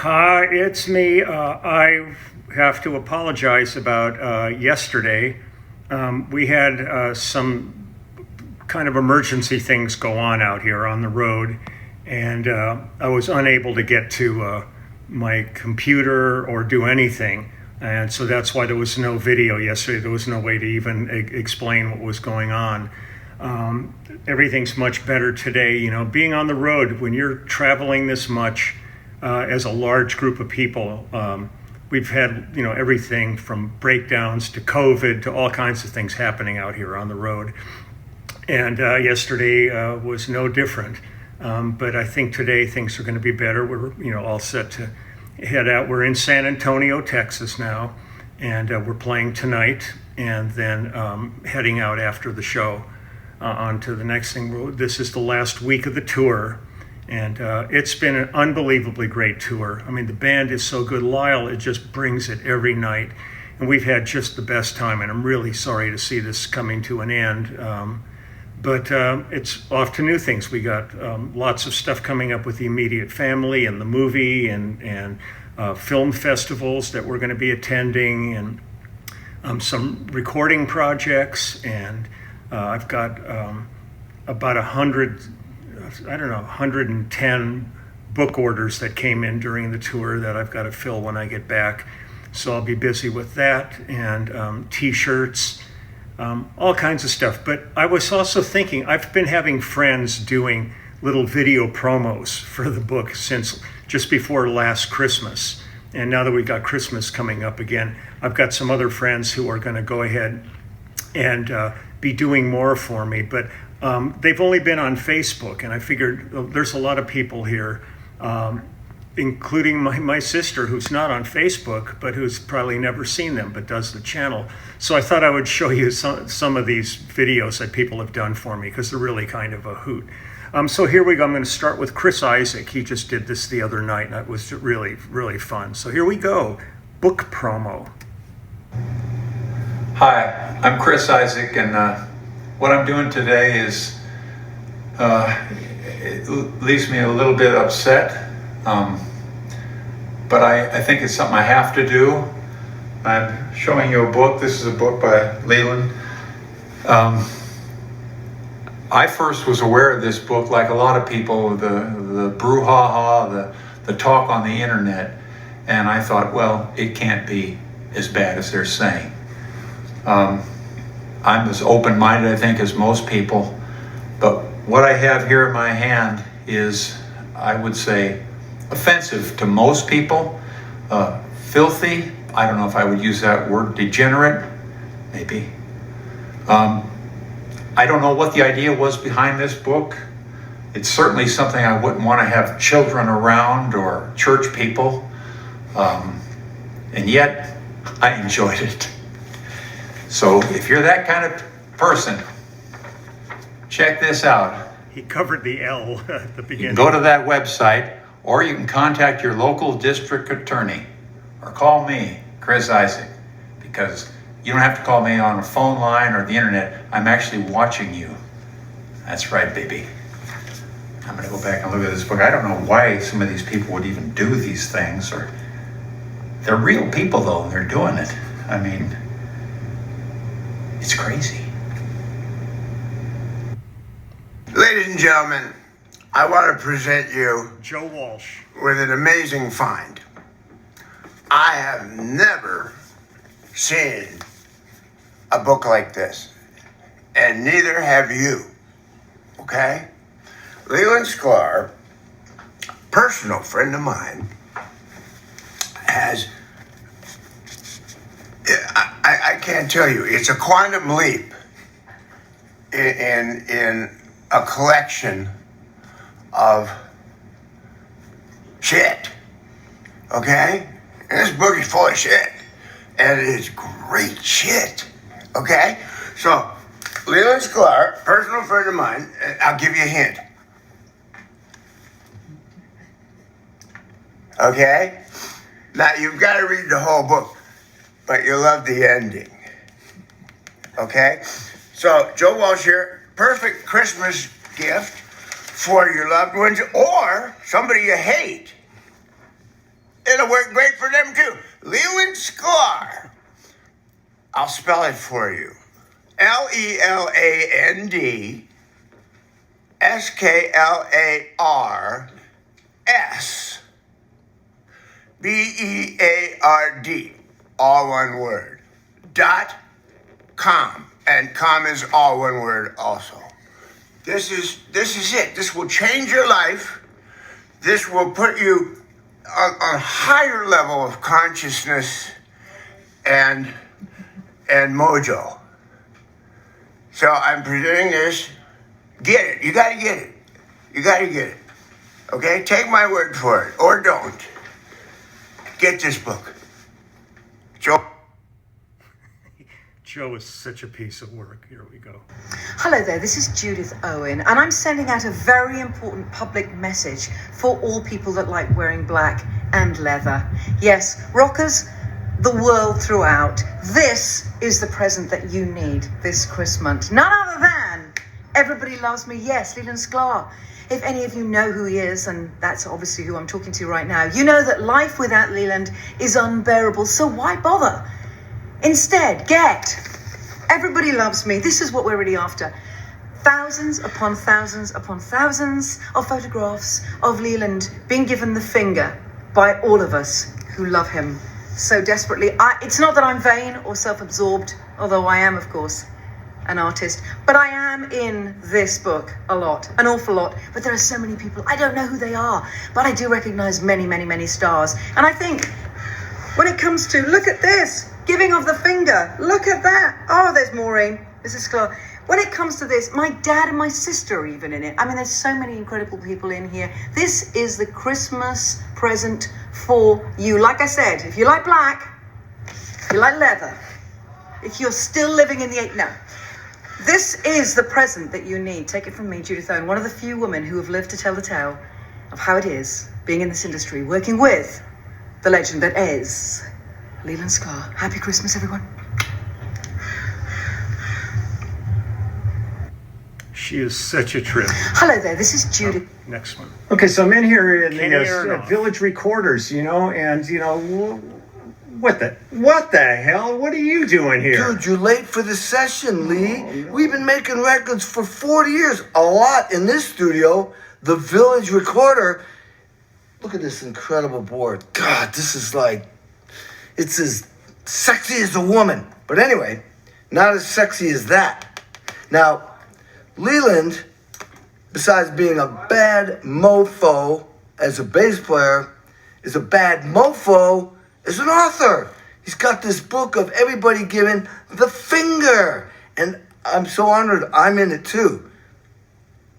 It's me. I have to apologize about yesterday. We had some kind of emergency things go on out here on the road, and I was unable to get to my computer or do anything. And so that's why there was no video yesterday. There was no way to even explain what was going on. Everything's much better today. You know, being on the road, when you're traveling this much as a large group of people, we've had, everything from breakdowns to COVID to all kinds of things happening out here on the road. And yesterday was no different. But I think today things are going to be better. We're, all set to head out. We're in San Antonio, Texas now, and we're playing tonight and then heading out after the show on to the next thing. This is the last week of the tour, and it's been an unbelievably great tour. I mean, the band is so good. Lyle, it just brings it every night, and we've had just the best time, and I'm really sorry to see this coming to an end. But it's off to new things. We got lots of stuff coming up with the immediate family and the movie and film festivals that we're going to be attending, and some recording projects. And I've got about 110 book orders that came in during the tour that I've got to fill when I get back. So I'll be busy with that, and T-shirts. All kinds of stuff. But I was also thinking, I've been having friends doing little video promos for the book since just before last Christmas. And now that we've got Christmas coming up again, I've got some other friends who are going to go ahead and be doing more for me. But they've only been on Facebook, and I figured there's a lot of people here, including my sister, who's not on Facebook, but who's probably never seen them, but does the channel. So I thought I would show you some of these videos that people have done for me, because they're really kind of a hoot. So here we go. I'm going to start with Chris Isaac. He just did this the other night, and it was really, really fun. So here we go. Book promo. Hi, I'm Chris Isaac, and what I'm doing today is, it leaves me a little bit upset. But I think it's something I have to do. I'm showing you a book. This is a book by Leland. I first was aware of this book, like a lot of people, the brouhaha, the talk on the internet, and I thought, well, it can't be as bad as they're saying. I'm as open-minded, I think, as most people, but what I have here in my hand is, I would say, offensive to most people, filthy. I don't know if I would use that word. Degenerate, maybe. I don't know what the idea was behind this book. It's certainly something I wouldn't want to have children around or church people, and yet I enjoyed it. So if you're that kind of person, check this out. He covered the L at the beginning. You can go to that website, or you can contact your local district attorney, or call me, Chris Isaac, because you don't have to call me on a phone line or the internet. I'm actually watching you. That's right, baby. I'm going to go back and look at this book. I don't know why some of these people would even do these things, or they're real people though, and they're doing it. I mean, it's crazy. Ladies and gentlemen, I want to present you Joe Walsh with an amazing find. I have never seen a book like this, and neither have you, okay? Leland Sklar, personal friend of mine, has, I can't tell you, it's a quantum leap in a collection of shit, okay? And this book is full of shit, and it is great shit, okay? So, Leland Sklar, personal friend of mine, I'll give you a hint. Okay? Now, you've got to read the whole book, but you'll love the ending, okay? So, Joe Walsh here, perfect Christmas gift for your loved ones or somebody you hate. It'll work great for them too. Leland Sklar. I'll spell it for you. LelandSklars. All one word. .com. And com is all one word also. This is it. This will change your life. This will put you on a higher level of consciousness and mojo. So I'm presenting this. Get it. You gotta get it. You gotta get it. Okay? Take my word for it. Or don't. Get this book. Joe. Joe is such a piece of work. Here we go. Hello there, this is Judith Owen, and I'm sending out a very important public message for all people that like wearing black and leather. Yes, rockers, the world throughout. This is the present that you need this Christmas. None other than Everybody Loves Me. Yes, Leland Sklar. If any of you know who he is, and that's obviously who I'm talking to right now, you know that life without Leland is unbearable, so why bother? Instead, get Everybody Loves Me. This is what we're really after. Thousands upon thousands upon thousands of photographs of Leland being given the finger by all of us who love him so desperately. It's not that I'm vain or self-absorbed, although I am, of course, an artist, but I am in this book a lot, an awful lot. But there are so many people, I don't know who they are, but I do recognize many, many, many stars. And I think when it comes to, look at this, giving of the finger, look at that. Oh, there's Maureen, Mrs. Sklar. When it comes to this, my dad and my sister are even in it. I mean, there's so many incredible people in here. This is the Christmas present for you. Like I said, if you like black, if you like leather, if you're still living in the no. This is the present that you need. Take it from me, Judith Owen, one of the few women who have lived to tell the tale of how it is being in this industry, working with the legend that is Leland Sklar. Happy Christmas, everyone. She is such a trip. Hello there, this is Judith. Next one. Okay, so I'm in here in Kenny the Aronoff. Village Recorders, and what the hell? What are you doing here? Dude, you're late for the session, Lee. We've been making records for 40 years. A lot in this studio. The Village Recorder. Look at this incredible board. God, this is it's as sexy as a woman. But anyway, not as sexy as that. Now, Leland, besides being a bad mofo as a bass player, is a bad mofo as an author. He's got this book of everybody giving the finger. And I'm so honored I'm in it too.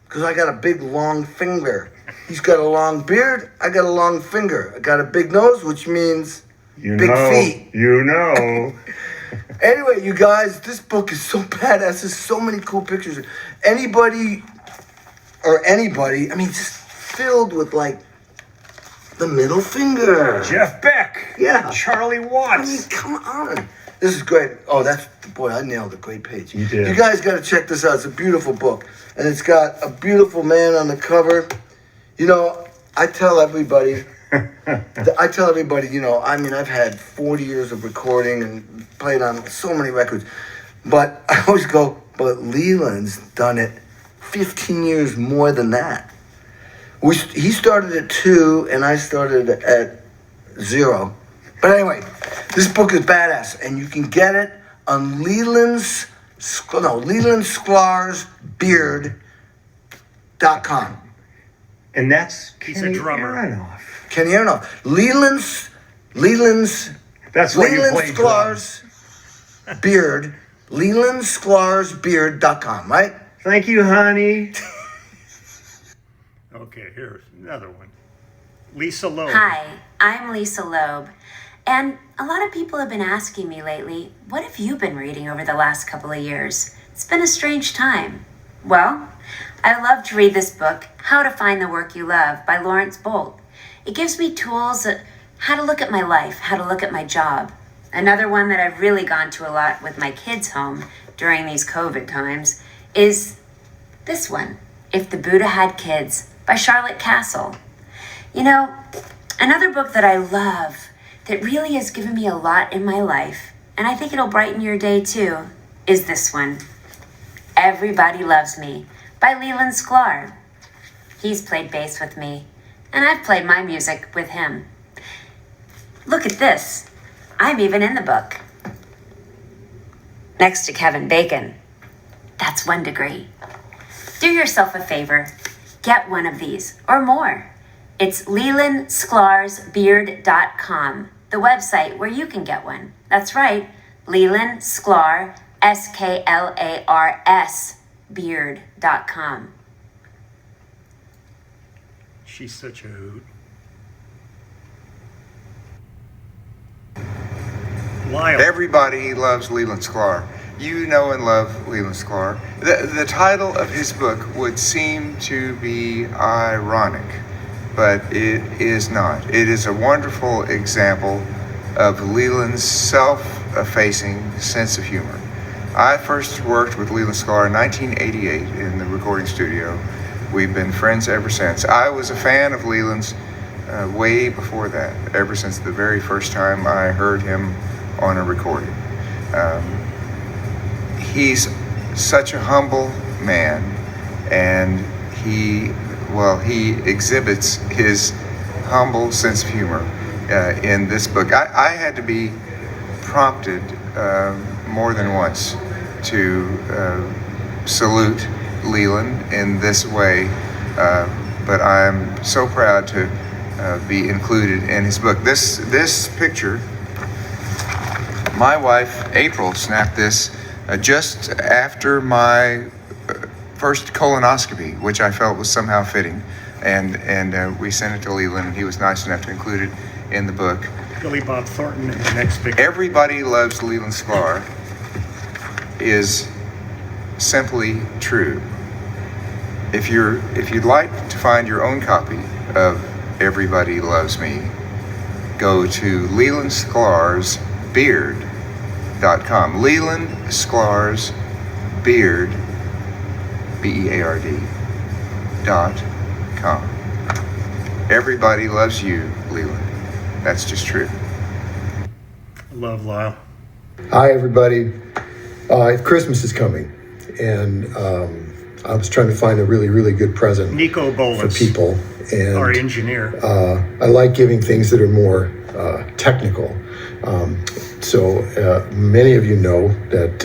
Because I got a big, long finger. He's got a long beard. I got a long finger. I got a big nose, which means big feet. Anyway, you guys, this book is so badass. There's so many cool pictures. Anybody, I mean, just filled with the middle finger. Jeff Beck. Yeah. Charlie I mean, Watts. come on. This is great. Oh, boy, I nailed a great page. You did. You guys got to check this out. It's a beautiful book. And it's got a beautiful man on the cover. I tell everybody, I've had 40 years of recording and played on so many records. But I always go, but Leland's done it 15 years more than that. He started at 2 and I started at 0. But anyway, this book is badass and you can get it on Leland Sklar's beard.com. And that's He's a Kenny drummer. Aronoff. Kenny Aronoff. Leland's That's why you Leland play drums. Sklar's beard. LelandSklarsBeard.com, right? Thank you, honey. Okay, here's another one. Lisa Loeb. Hi, I'm Lisa Loeb, and a lot of people have been asking me lately, what have you been reading over the last couple of years? It's been a strange time. Well, I love to read this book, How to Find the Work You Love by Lawrence Bolt. It gives me tools on how to look at my life, how to look at my job. Another one that I've really gone to a lot with my kids home during these COVID times is this one, If the Buddha Had Kids by Charlotte Castle. Another book that I love that really has given me a lot in my life, and I think it'll brighten your day too, is this one, Everybody Loves Me by Leland Sklar. He's played bass with me, and I've played my music with him. Look at this. I'm even in the book. Next to Kevin Bacon. That's 1 degree. Do yourself a favor. Get one of these, or more. It's LelandSklarsBeard.com, the website where you can get one. That's right, Leland Sklar, SKLARS, Beard.com. She's such a hoot. Lyle. Everybody loves Leland Sklar. You know and love Leland Sklar. The title of his book would seem to be ironic, but it is not. It is a wonderful example of Leland's self-effacing sense of humor. I first worked with Leland Sklar in 1988 in the recording studio. We've been friends ever since. I was a fan of Leland's way before that, ever since the very first time I heard him on a recording. He's such a humble man, and he exhibits his humble sense of humor in this book. I had to be prompted more than once to salute Leland in this way, but I'm so proud to be included in his book. This picture, my wife April snapped this just after my first colonoscopy, which I felt was somehow fitting, and we sent it to Leland, and he was nice enough to include it in the book. Billy Bob Thornton in the next picture. Everybody Loves Leland Sklar is simply true. If you'd like to find your own copy of Everybody Loves Me, go to Leland Sklar's Beard.com. Leland Sklar's Beard, BEARD.com. Everybody loves you, Leland. That's just true. I love Lyle. Hi, everybody. Christmas is coming, and I was trying to find a really, really good present Nico for Bolas, people. And our engineer. I like giving things that are more technical. So many of you know that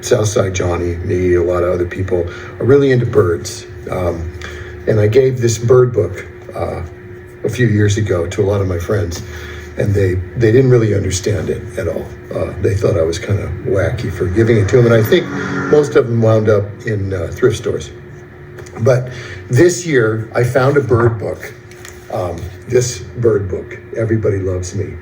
Southside Johnny, me, a lot of other people are really into birds. And I gave this bird book a few years ago to a lot of my friends, and they didn't really understand it at all. They thought I was kind of wacky for giving it to them, and I think most of them wound up in thrift stores. But this year, I found a bird book, this bird book, Everybody Loves Me.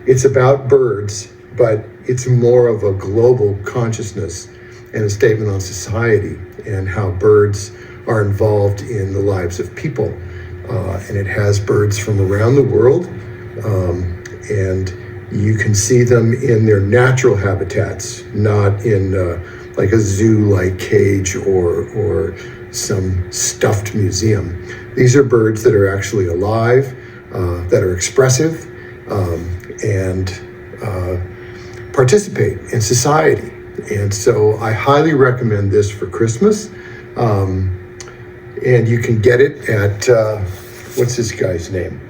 It's about birds, but it's more of a global consciousness and a statement on society and how birds are involved in the lives of people. And it has birds from around the world, and you can see them in their natural habitats, not in like a zoo-like cage or some stuffed museum. These are birds that are actually alive, that are expressive, and participate in society. And so I highly recommend this for Christmas. And you can get it at, what's this guy's name?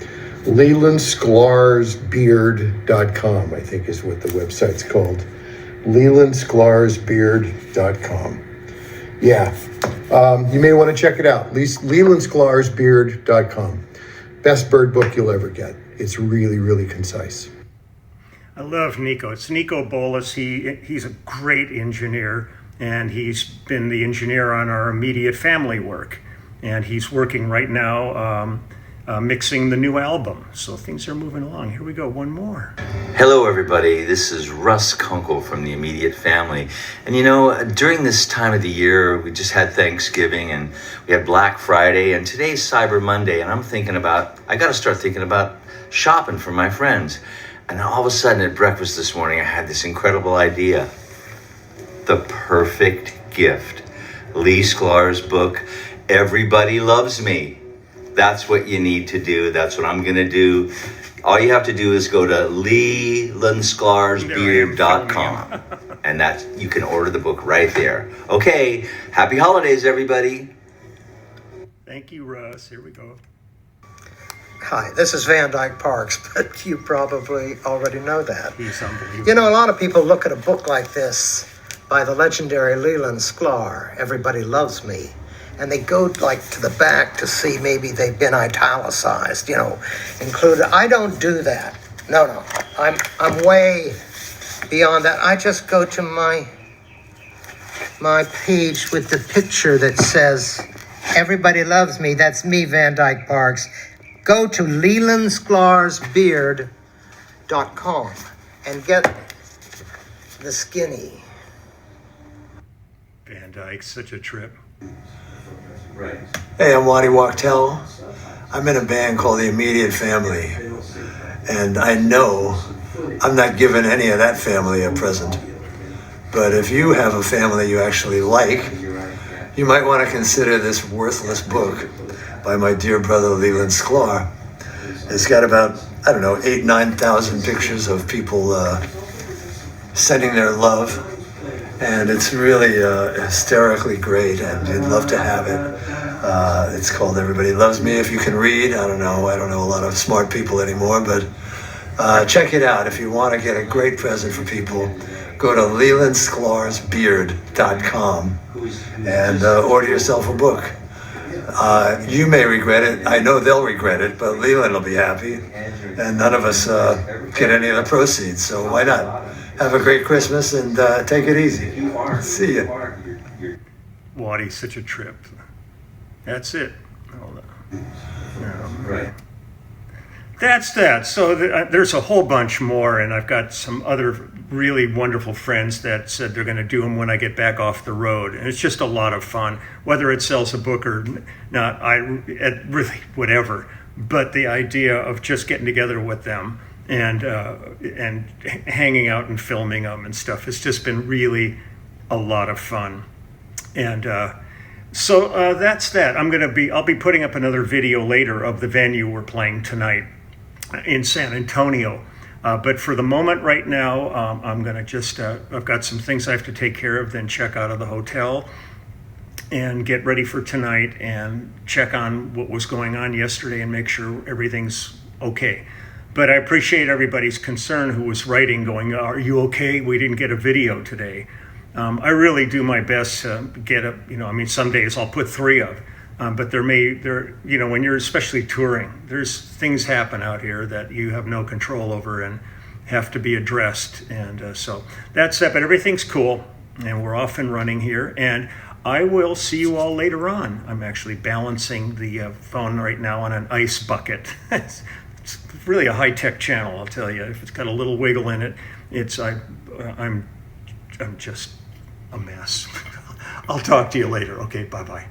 LelandSklarsBeard.com, I think is what the website's called. LelandSklarsBeard.com. Yeah, you may want to check it out. LelandSklarsBeard.com. Best bird book you'll ever get. It's really, really concise. I love Nico. It's Nico Bolas. He's a great engineer, and he's been the engineer on our immediate family work. And he's working right now mixing the new album. So things are moving along. Here we go, one more. Hello, everybody. This is Russ Kunkel from the Immediate Family. And you know, during this time of the year, we just had Thanksgiving and we had Black Friday, and today's Cyber Monday. And I got to start thinking about shopping for my friends. And all of a sudden at breakfast this morning, I had this incredible idea. The perfect gift. Lee Sklar's book, Everybody Loves Me. That's what you need to do. That's what I'm going to do. All you have to do is go to lelandsklar'sbeard.com and you can order the book right there. Okay, happy holidays, everybody. Thank you, Russ. Here we go. Hi, this is Van Dyke Parks, but you probably already know that. He's unbelievable. You know, a lot of people look at a book like this by the legendary Leland Sklar, Everybody Loves Me, and they go like to the back to see maybe they've been italicized, included. I don't do that. No. I'm way beyond that. I just go to my page with the picture that says, Everybody Loves Me. That's me, Van Dyke Parks. Go to lelandsklar'sbeard.com and get the skinny. Van Dyke's such a trip. Right. Hey, I'm Waddy Wachtel. I'm in a band called The Immediate Family, and I know I'm not giving any of that family a present. But if you have a family you actually like, you might want to consider this worthless book by my dear brother Leland Sklar. It's got about, 8,000-9,000 pictures of people sending their love. And it's really hysterically great, and you'd love to have it. It's called Everybody Loves Me. If you can read, I don't know a lot of smart people anymore, but check it out. If you want to get a great present for people, go to lelandsklar'sbeard.com and order yourself a book. You may regret it. I know they'll regret it, but Leland will be happy, and none of us get any of the proceeds, so why not? Have a great Christmas and take it easy. See ya. Waddy's such a trip. That's it. Right. That's that. So there's a whole bunch more, and I've got some other really wonderful friends that said they're going to do them when I get back off the road, and it's just a lot of fun. Whether it sells a book or not, really whatever. But the idea of just getting together with them and hanging out and filming them and stuff has just been really a lot of fun. And so that's that. I'll be putting up another video later of the venue we're playing tonight in San Antonio. But for the moment right now, I'm going to just, I've got some things I have to take care of, then check out of the hotel and get ready for tonight and check on what was going on yesterday and make sure everything's okay. But I appreciate everybody's concern who was writing, going, are you okay? We didn't get a video today. I really do my best to get some days I'll put 3 up. But when you're especially touring, there's things happen out here that you have no control over and have to be addressed. And so that's it, but everything's cool and we're off and running here. And I will see you all later on. I'm actually balancing the phone right now on an ice bucket. It's really a high-tech channel, I'll tell you. If it's got a little wiggle in it, I'm just a mess. I'll talk to you later. Okay, bye-bye.